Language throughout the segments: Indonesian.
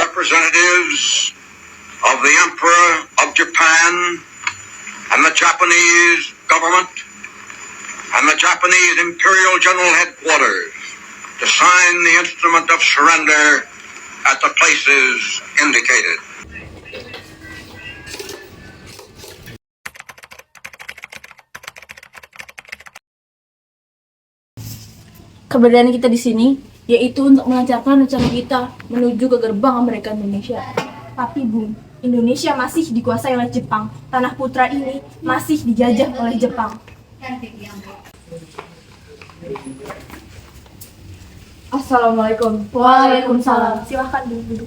Representatives of the Emperor of Japan and the Japanese government and the Japanese Imperial General Headquarters to sign the instrument of surrender at the places indicated. Keberadaan kita di sini yaitu untuk melancarkan rencana kita menuju ke gerbang Amerika Indonesia. Tapi Bung, Indonesia masih dikuasai oleh Jepang. Tanah Putra ini masih dijajah oleh Jepang. Assalamualaikum. Waalaikumsalam. Silahkan duduk.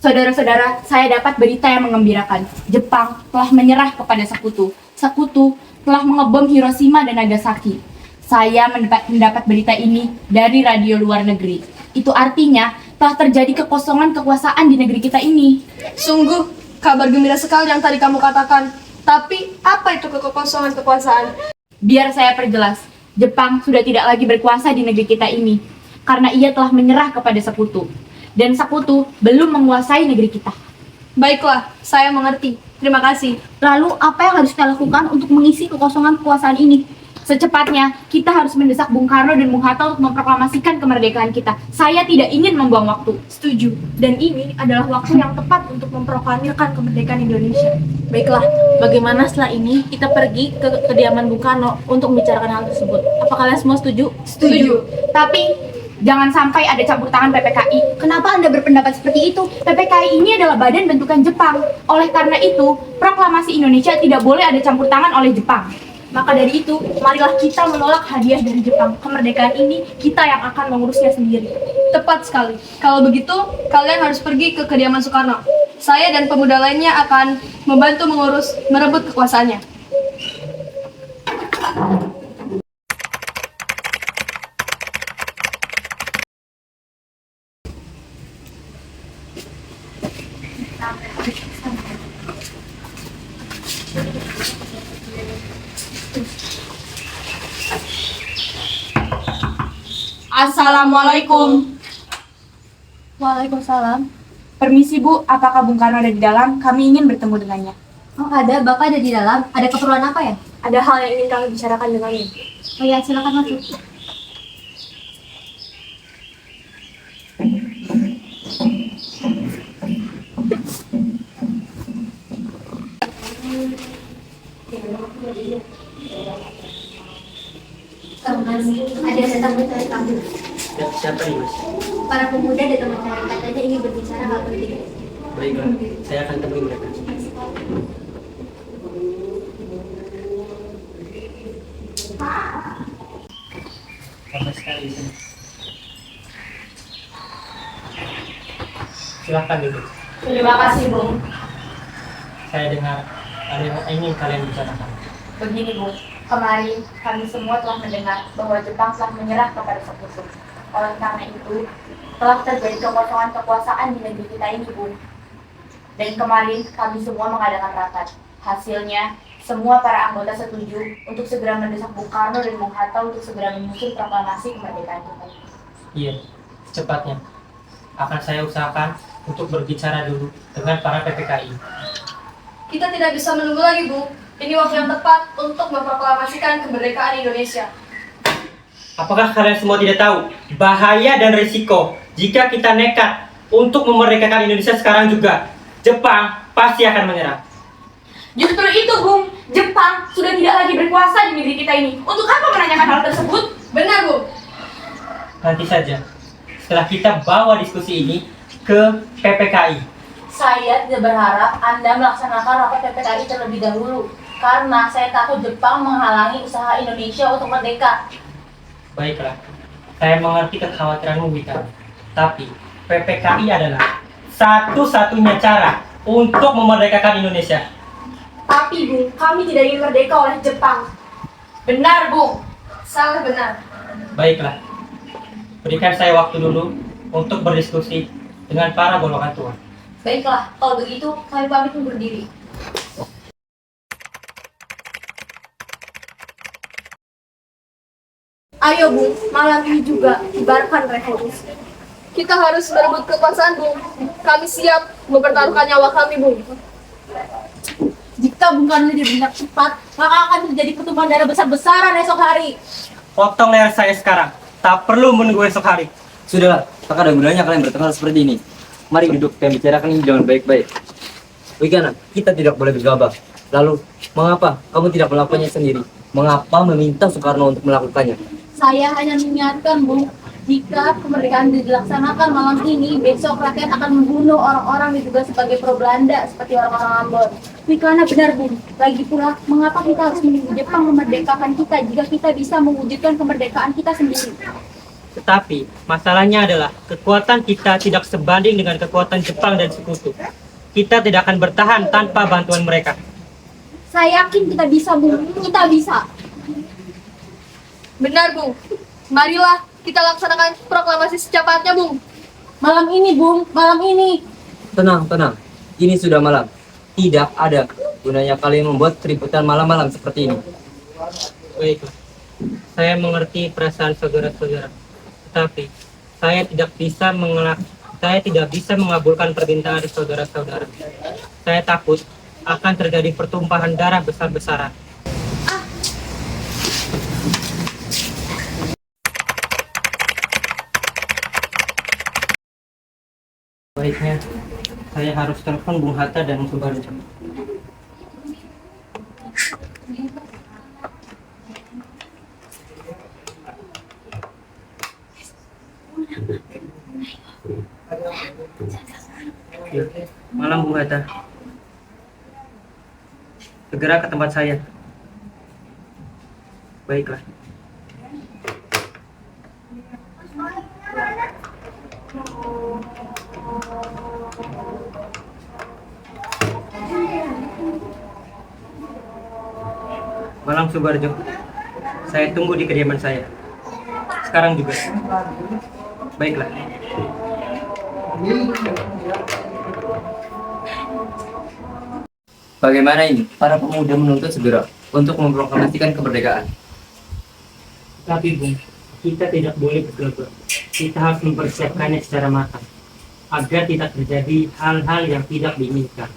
Saudara-saudara, saya dapat berita yang menggembirakan. Jepang telah menyerah kepada Sekutu. Sekutu telah mengebom Hiroshima dan Nagasaki. Saya mendapat berita ini dari radio luar negeri. Itu artinya telah terjadi kekosongan kekuasaan di negeri kita ini. Sungguh, kabar gembira sekali yang tadi kamu katakan. Tapi, apa itu kekosongan kekuasaan? Biar saya perjelas. Jepang sudah tidak lagi berkuasa di negeri kita ini karena ia telah menyerah kepada Sekutu. Dan Sekutu belum menguasai negeri kita. Baiklah, saya mengerti. Terima kasih. Lalu apa yang harus kita lakukan untuk mengisi kekosongan kekuasaan ini? Secepatnya, kita harus mendesak Bung Karno dan Bung Hatta untuk memproklamasikan kemerdekaan kita. Saya tidak ingin membuang waktu. Setuju. Dan ini adalah waktu yang tepat untuk memproklamirkan kemerdekaan Indonesia. Baiklah, bagaimana setelah ini kita pergi ke kediaman Bung Karno untuk membicarakan hal tersebut? Apa kalian semua setuju? Setuju. Tapi jangan sampai ada campur tangan PPKI. Kenapa Anda berpendapat seperti itu? PPKI ini adalah badan bentukan Jepang. Oleh karena itu, proklamasi Indonesia tidak boleh ada campur tangan oleh Jepang. Maka dari itu, marilah kita menolak hadiah dari Jepang. Kemerdekaan ini kita yang akan mengurusnya sendiri. Tepat sekali. Kalau begitu, kalian harus pergi ke kediaman Soekarno. Saya dan pemuda lainnya akan membantu merebut kekuasaannya. Assalamualaikum. Waalaikumsalam. Permisi Bu, apakah Bung Karno ada di dalam? Kami ingin bertemu dengannya. Oh ada, Bapak ada di dalam. Ada keperluan apa ya? Ada hal yang ingin kami bicarakan denganmu. Oh ya, silakan masuk. Ada datang mencari kamu. Siapa nih Mas? Para pemuda datang mencari, katanya ingin berbicara hal penting. Baiklah, saya akan temui mereka. Sama sekali. Silahkan duduk. Terima kasih Bung. Saya dengar ada yang ingin kalian bicarakan. Begini Bung, kemarin kami semua telah mendengar bahwa Jepang telah menyerah kepada Sekutu. Oleh karena itu, telah terjadi kekosongan kekuasaan di negeri kita ini, Bung. Dan kemarin kami semua mengadakan rapat. Hasilnya, semua para anggota setuju untuk segera mendesak Bung Karno dan Bung Hatta untuk segera menyusun proklamasi kemerdekaan kita. Iya, secepatnya. Akan saya usahakan untuk berbicara dulu dengan para PPKI. Kita tidak bisa menunggu lagi, Bu. Ini waktu yang tepat untuk memproklamasikan kemerdekaan Indonesia. Apakah kalian semua tidak tahu bahaya dan risiko jika kita nekat untuk memerdekakan Indonesia sekarang juga? Jepang pasti akan menyerah. Justru itu, Bung. Jepang sudah tidak lagi berkuasa di negeri kita ini. Untuk apa menanyakan hal tersebut? Benar, Bu. Nanti saja, setelah kita bawa diskusi ini ke PPKI. Saya tidak berharap Anda melaksanakan rapat PPKI terlebih dahulu, karena saya takut Jepang menghalangi usaha Indonesia untuk merdeka. Baiklah, saya mengerti kekhawatiranmu, Wika. Tapi PPKI adalah satu-satunya cara untuk memerdekakan Indonesia. Tapi, Bung, kami tidak ingin merdeka oleh Jepang. Benar, Bung. Sangat benar. Baiklah, berikan saya waktu dulu untuk berdiskusi dengan para golongan tua. Baiklah, kalau begitu kami pamit undur diri. Ayo, Bung, malam ini juga kibarkan revolusi. Kita harus berebut kekuasaan, Bung. Kami siap mempertaruhkan nyawa kami, Bung. Jika Bung Karno tidak bertindak cepat, maka akan terjadi pertumpahan darah besar-besaran esok hari. Potong leher saya sekarang, tak perlu menunggu esok hari. Sudahlah, tak ada gunanya kalian bertengkar seperti ini. Mari duduk dan bicarakan ini dengan baik-baik. Wigana, kita tidak boleh gegabah. Lalu, mengapa kamu tidak melakukannya sendiri? Mengapa meminta Soekarno untuk melakukannya? Saya hanya mengingatkan, Bung, jika kemerdekaan dilaksanakan malam ini, besok rakyat akan membunuh orang-orang diduga sebagai pro Belanda seperti orang-orang Ambon. Karena benar, Bung. Lagi pula, mengapa kita harus menunggu Jepang memerdekakan kita jika kita bisa mewujudkan kemerdekaan kita sendiri? Tetapi, masalahnya adalah kekuatan kita tidak sebanding dengan kekuatan Jepang dan sekutu. Kita tidak akan bertahan tanpa bantuan mereka. Saya yakin kita bisa, Bung. Kita bisa. Benar, Bung. Marilah kita laksanakan proklamasi secepatnya, Bung. Malam ini, Bung. Malam ini. Tenang, tenang. Ini sudah malam. Tidak ada gunanya kalian membuat keributan malam-malam seperti ini. Baiklah, saya mengerti perasaan saudara-saudara. Tetapi, saya tidak bisa mengabulkan permintaan dari saudara-saudara. Saya takut akan terjadi pertumpahan darah besar-besaran. Baiknya, saya harus telepon Bung Hatta dan Subarjo. Malam Bung Hatta. Segera ke tempat saya. Baiklah. Malam Subarjo. Saya tunggu di kediaman saya. Sekarang juga. Baiklah. Bagaimana ini? Para pemuda menuntut segera untuk memproklamasikan kemerdekaan. Tapi Bung, kita tidak boleh bergerak. Kita harus mempersiapkannya secara matang agar tidak terjadi hal-hal yang tidak diinginkan.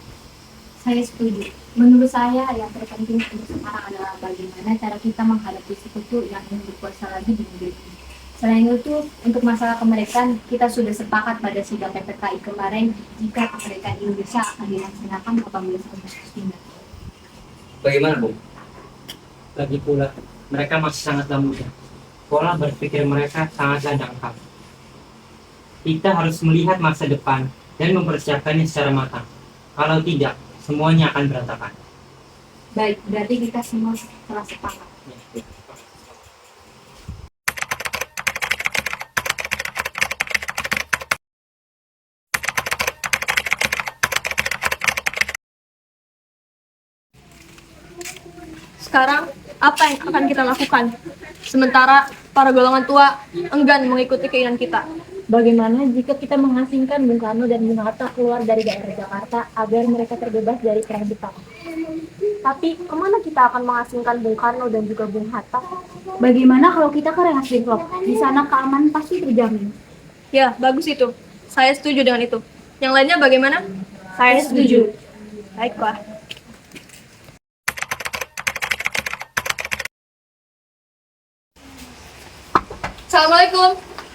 Saya setuju. Menurut saya yang terpenting untuk sekarang adalah bagaimana cara kita menghadapi sekutu yang ingin berkuasa lagi di negeri ini. Selain itu, untuk masalah kemerdekaan, kita sudah sepakat pada sidang PPKI kemarin jika kemerdekaan Indonesia akan dilaksanakan apabila Agustus tinggal. Bagaimana, Bung? Lagi pula, mereka masih sangatlah muda. Pola berpikir mereka sangatlah dangkal. Kita harus melihat masa depan dan mempersiapkannya secara matang. Kalau tidak, semuanya akan berantakan. Baik, berarti kita semua telah sepakat. Sekarang apa yang akan kita lakukan. Sementara para golongan tua enggan mengikuti keinginan kita. Bagaimana jika kita mengasingkan Bung Karno dan Bung Hatta keluar dari daerah Jakarta agar mereka terbebas dari perang Jepang? Tapi kemana kita akan mengasingkan Bung Karno dan juga Bung Hatta? Bagaimana kalau kita ke Rengas Dengklok? Di sana keamanan pasti terjamin. Ya, bagus itu. Saya setuju dengan itu. Yang lainnya bagaimana? Saya setuju. Baiklah. Assalamualaikum.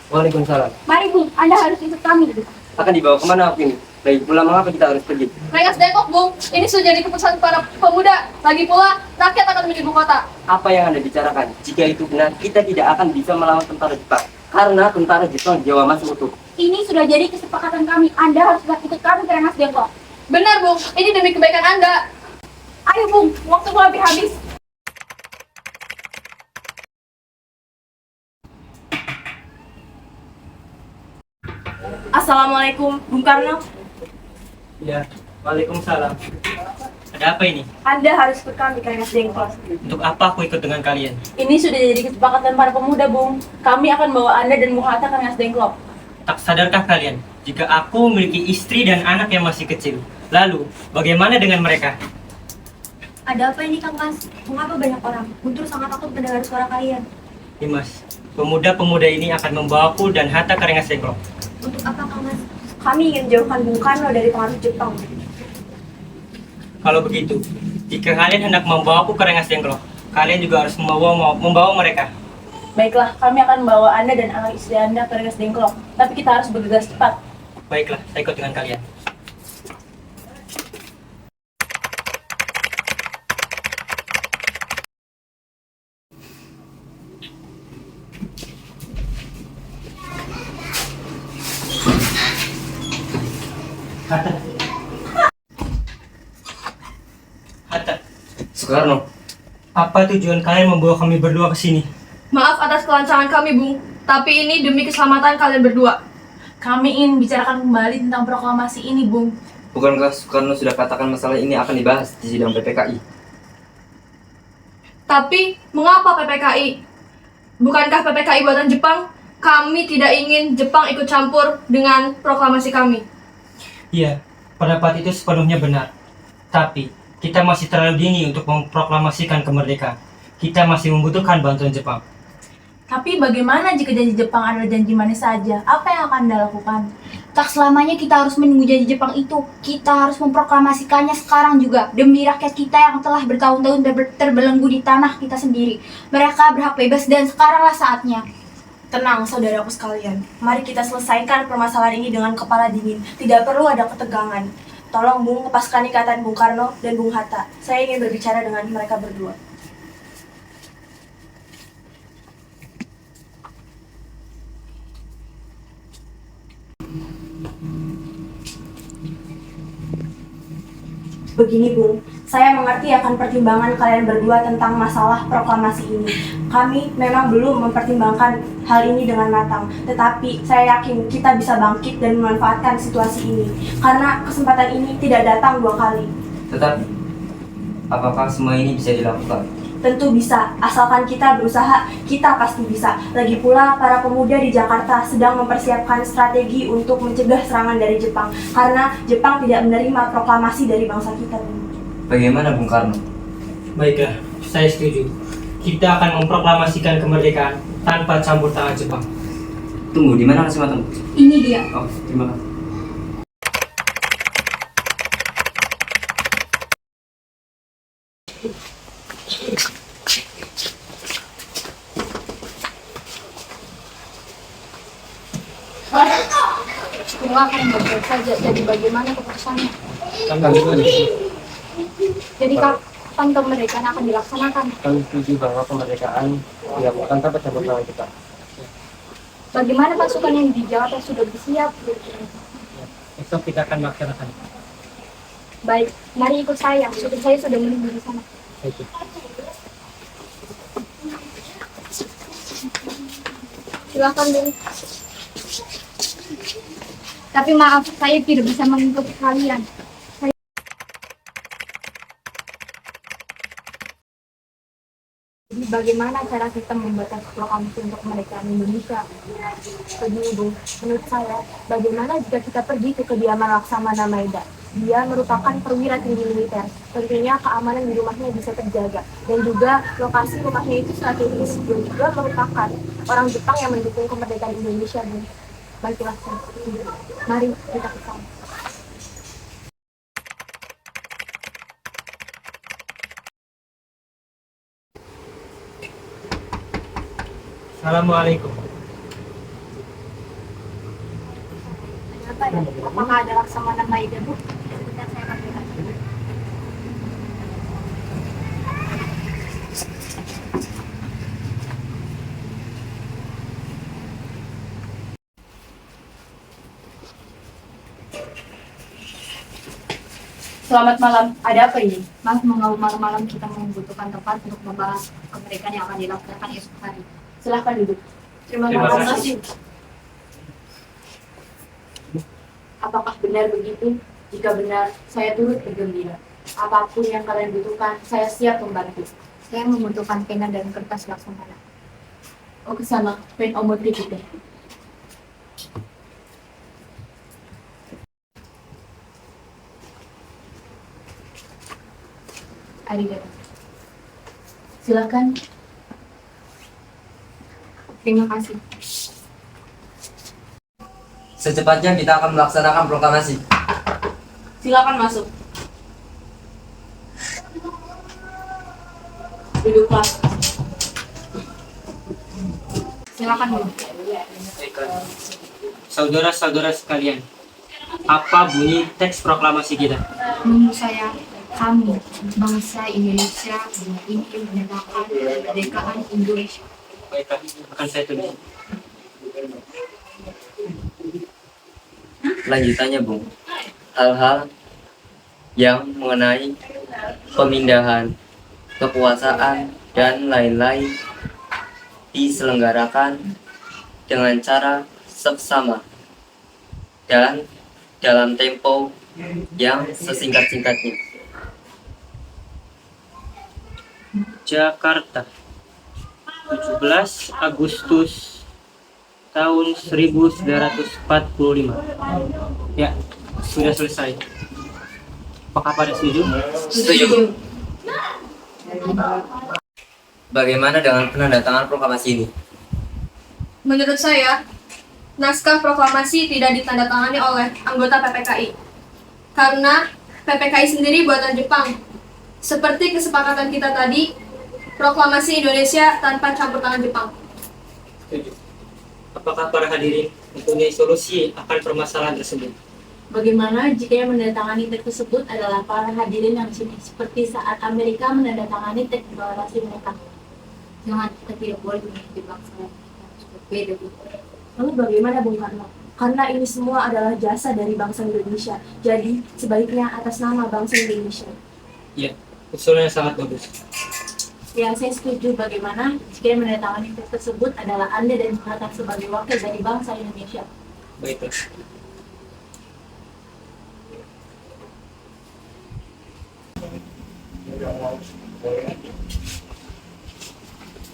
Waalaikumsalam. Mari Bung, Anda harus ikut kami. Akan dibawa kemana aku ini? Baik, mulai mengapa kita harus pergi? Rengas Dengklok, Bung. Ini sudah jadi keputusan para pemuda. Lagi pula, rakyat akan menuju ibu kota. Apa yang Anda bicarakan? Jika itu benar, kita tidak akan bisa melawan tentara Jepang. Karena tentara Jepang Jawa masih utuh. Ini sudah jadi kesepakatan kami. Anda harus ikut kami ke Rengas Dengklok. Benar, Bung. Ini demi kebaikan Anda. Ayo Bung, waktu hampir habis. Assalamualaikum, Bung Karno. Ya, waalaikumsalam. Ada apa ini? Anda harus ikut kami ke Rengas Dengklok. Untuk apa aku ikut dengan kalian? Ini sudah jadi kesepakatan para pemuda, Bung. Kami akan bawa Anda dan Bung Hatta ke Rengas Dengklok. Tak sadarkah kalian, jika aku memiliki istri dan anak yang masih kecil? Lalu, bagaimana dengan mereka? Ada apa ini, Kang Mas? Mengapa banyak orang? Guntur sangat takut mendengar suara kalian. Dimas, pemuda-pemuda ini akan membawaku dan Hatta ke Rengas Dengklok. Untuk apa, Kang Mas? Kami ingin jauhkan Bung Karno dari pengaruh Jepang. Kalau begitu, jika kalian hendak membawaku ke Rengas Dengklok, kalian juga harus membawa mereka. Baiklah, kami akan membawa Anda dan anak istri Anda ke Rengas Dengklok. Tapi kita harus bergegas cepat. Baiklah, saya ikut dengan kalian. Hatta. Hatta, Soekarno, apa tujuan kalian membawa kami berdua ke sini? Maaf atas kelancangan kami, Bung. Tapi ini demi keselamatan kalian berdua. Kami ingin bicarakan kembali tentang proklamasi ini, Bung. bukankah Soekarno sudah katakan masalah ini akan dibahas di sidang PPKI? Tapi, mengapa PPKI? Bukankah PPKI buatan Jepang? Kami tidak ingin Jepang ikut campur dengan proklamasi kami. Iya, pendapat itu sepenuhnya benar. Tapi, kita masih terlalu dini untuk memproklamasikan kemerdekaan. Kita masih membutuhkan bantuan Jepang. Tapi bagaimana jika janji Jepang adalah janji manis saja? Apa yang akan Anda lakukan? Tak selamanya kita harus menunggu janji Jepang itu. Kita harus memproklamasikannya sekarang juga demi rakyat kita yang telah bertahun-tahun terbelenggu di tanah kita sendiri. Mereka berhak bebas dan sekaranglah saatnya. Tenang, saudaraku sekalian. Mari kita selesaikan permasalahan ini dengan kepala dingin. Tidak perlu ada ketegangan. Tolong, Bung, lepaskan ikatan Bung Karno dan Bung Hatta. Saya ingin berbicara dengan mereka berdua. Begini, Bung, saya mengerti akan pertimbangan kalian berdua tentang masalah proklamasi ini. Kami memang belum mempertimbangkan hal ini dengan matang, tetapi saya yakin kita bisa bangkit dan memanfaatkan situasi ini. Karena kesempatan ini tidak datang dua kali. Tetapi, apakah semua ini bisa dilakukan? Tentu bisa, asalkan kita berusaha, kita pasti bisa. Lagi pula, para pemuda di Jakarta sedang mempersiapkan strategi untuk mencegah serangan dari Jepang. Karena Jepang tidak menerima proklamasi dari bangsa kita. Bagaimana Bung Karno? Baiklah, saya setuju. Kita akan memproklamasikan kemerdekaan tanpa campur tangan Jepang. Tunggu, di mana kasih matang? Ini dia. Oh, terima kasih. Setelah akan baik saja. Jadi bagaimana keputusannya? Kami Jadi kapan kemerdekaan akan dilaksanakan? setuju bahwa kemerdekaan dilakukan tanpa campur tangan kita. Bagaimana pasukan yang di Jakarta sudah bersiap? Esok kita akan melaksanakan. Baik, mari ikut saya. Supir saya sudah menunggu di sana. Silakan dulu. Tapi maaf, saya tidak bisa mengikuti kalian. bagaimana cara kita membuat proklamasi untuk kemerdekaan Indonesia? Begini Bu, menurut saya, bagaimana jika kita pergi ke kediaman Laksamana Maeda? Dia merupakan perwira tinggi militer. Tentunya keamanan di rumahnya bisa terjaga. Dan juga lokasi rumahnya itu strategis. Dan juga merupakan orang Jepang yang mendukung kemerdekaan Indonesia. Bu. Baiklah, mari kita ke sana. Assalamualaikum. Apa ya? Apakah ada Laksamana Maeda, Bu? Sebentar saya akan lihat. Selamat malam, ada apa ini? Maaf mengganggu malam-malam, kita membutuhkan tempat untuk membahas kemerdekaan yang akan dilaksanakan esok hari. Silahkan duduk. Terima kasih. Apakah benar begitu? Jika benar, saya turut bergembira. Apapun yang kalian butuhkan, saya siap membantu. Saya membutuhkan pena dan kertas Laksamana. Oh, ke sana, pen omote kita. Arigato. Silakan. Terima kasih. Secepatnya kita akan melaksanakan proklamasi. Silakan masuk. Duduklah. Silakan Bu. Saudara-saudara sekalian, apa bunyi teks proklamasi kita? Menurut saya, kami, bangsa Indonesia, ingin menyatakan kemerdekaan Indonesia. Baiklah, akan saya tulis. Lanjutannya, Bung. Hal-hal yang mengenai pemindahan kekuasaan dan lain-lain diselenggarakan dengan cara seksama dan dalam tempo yang sesingkat-singkatnya. Jakarta, 17 Agustus tahun 1945. Ya, sudah selesai. Apakah pada setuju? Setuju. Bagaimana dengan penandatangan proklamasi ini? Menurut saya, naskah proklamasi tidak ditandatangani oleh anggota PPKI. Karena PPKI sendiri buatan Jepang. Seperti kesepakatan kita tadi, proklamasi Indonesia tanpa campur tangan Jepang. Setuju. Apakah para hadirin mempunyai solusi akan permasalahan tersebut? Bagaimana jika yang menandatangani teks tersebut adalah para hadirin yang di sini, seperti saat Amerika menandatangani teks deklarasi mereka? Jangan, kita tidak boleh mengikuti bangsa yang berbeda, Bu. Lalu bagaimana Bung Karno? Karena ini semua adalah jasa dari bangsa Indonesia. Jadi sebaiknya atas nama bangsa Indonesia. Ya, usulannya sangat bagus. Ya, saya setuju. Bagaimana jika yang menandatangani teks tersebut adalah Anda dan Bung Hatta sebagai wakil dari bangsa Indonesia? Baiklah.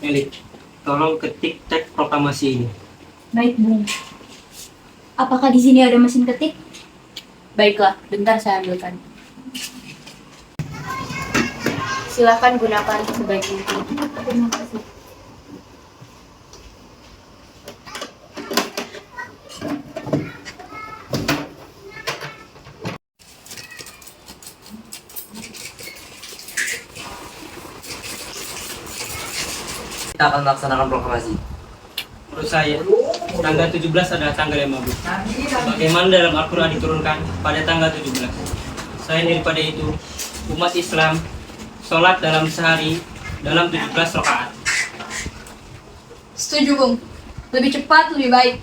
Meli, tolong ketik teks proklamasi ini. Baik, Bu. Apakah di sini ada mesin ketik? Baiklah, bentar saya ambilkan. Silakan gunakan sebaik mungkin. Terima kasih. Kita akan melaksanakan proklamasi. Menurut saya, tanggal 17 adalah tanggal yang bagus. Bagaimana dalam Al-Quran diturunkan pada tanggal 17. Selain daripada itu, umat Islam sholat dalam sehari dalam 17 rakaat. Setuju, Bung. Lebih cepat, lebih baik.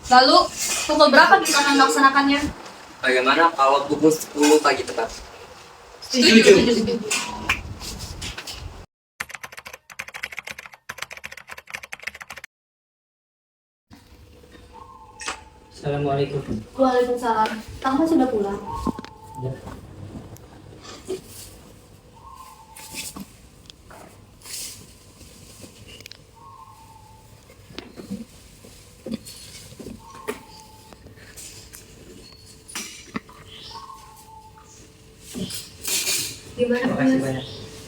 Lalu, pukul berapa kita akan melaksanakannya? Bagaimana kalau pukul 10 pagi tepat? Setuju. Assalamualaikum. Waalaikumsalam. Kamu sudah pulang? Ya. Gimana Terima kasih Mas? banyak.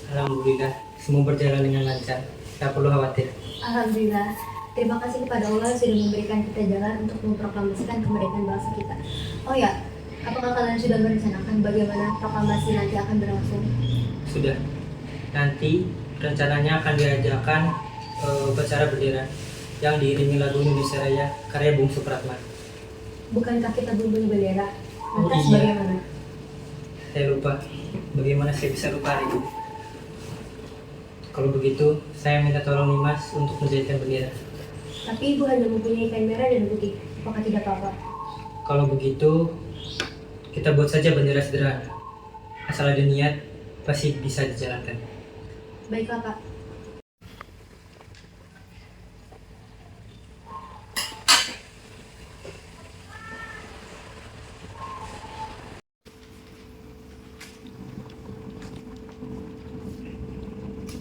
Alhamdulillah, semua berjalan dengan lancar. Tak perlu khawatir. Alhamdulillah. Terima kasih kepada Allah yang sudah memberikan kita jalan untuk memproklamasikan kemerdekaan bangsa kita. Oh ya, apakah kalian sudah merencanakan bagaimana proklamasi nanti akan berlangsung? Sudah. Nanti rencananya akan diadakan upacara bendera yang diiringi lagu Indonesia Raya karya Bung Supratman. Bukankah kita belum bendera? Oh, Lantas iya. bagaimana? Saya lupa. Bagaimana saya bisa lupa hari itu? Kalau begitu, saya minta tolong Nimas untuk menjadikan bendera. Tapi ibu hanya mempunyai kain merah dan putih. Apakah tidak apa-apa? Kalau begitu, kita buat saja bendera sederhana. Asal ada niat, pasti bisa dijalankan. Baiklah Pak.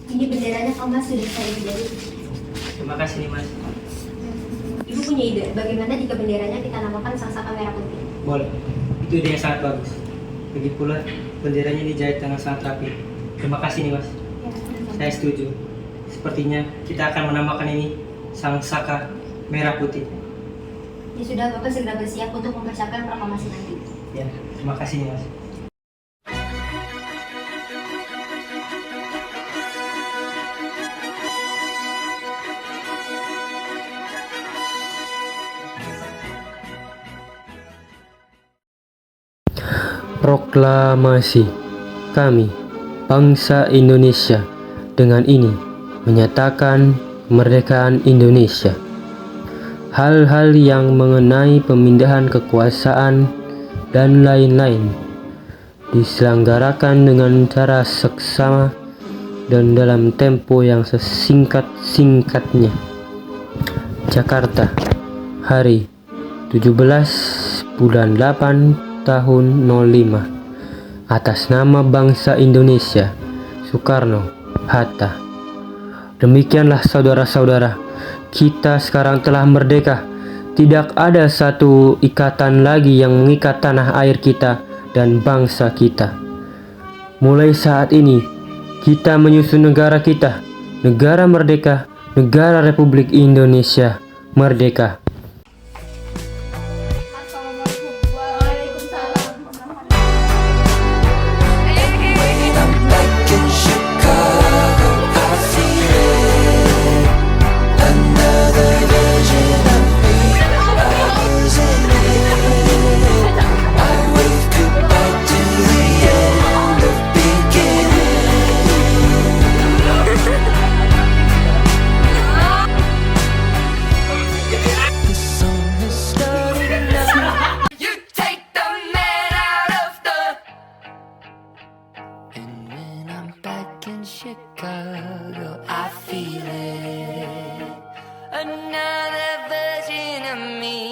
Ini benderanya Kang Mas sudah saya jadi. Terima kasih Nimas. Ibu punya ide, bagaimana jika benderanya kita namakan Sangsaka Merah Putih? Boleh. Itu ide yang sangat bagus. Lagi pula, benderanya dijahit dengan sangat rapi. Terima kasih Nimas. Ya, Saya setuju. Sepertinya kita akan menamakan ini Sang Saka Merah Putih. ya sudah, Bapak segera bersiap untuk mempersiapkan proklamasi nanti. Ya, terima kasih Nimas. Proklamasi kami, bangsa Indonesia, dengan ini menyatakan kemerdekaan Indonesia. Hal-hal yang mengenai pemindahan kekuasaan dan lain-lain diselenggarakan dengan cara seksama dan dalam tempo yang sesingkat-singkatnya. Jakarta, hari 17 bulan 8 tahun 05, atas nama bangsa Indonesia, Soekarno Hatta. Demikianlah saudara-saudara, kita sekarang telah merdeka. Tidak ada satu ikatan lagi yang mengikat tanah air kita dan bangsa kita. Mulai saat ini, kita menyusun negara kita, negara merdeka, negara Republik Indonesia merdeka. And when I'm back in Chicago, I feel it. Another version of me.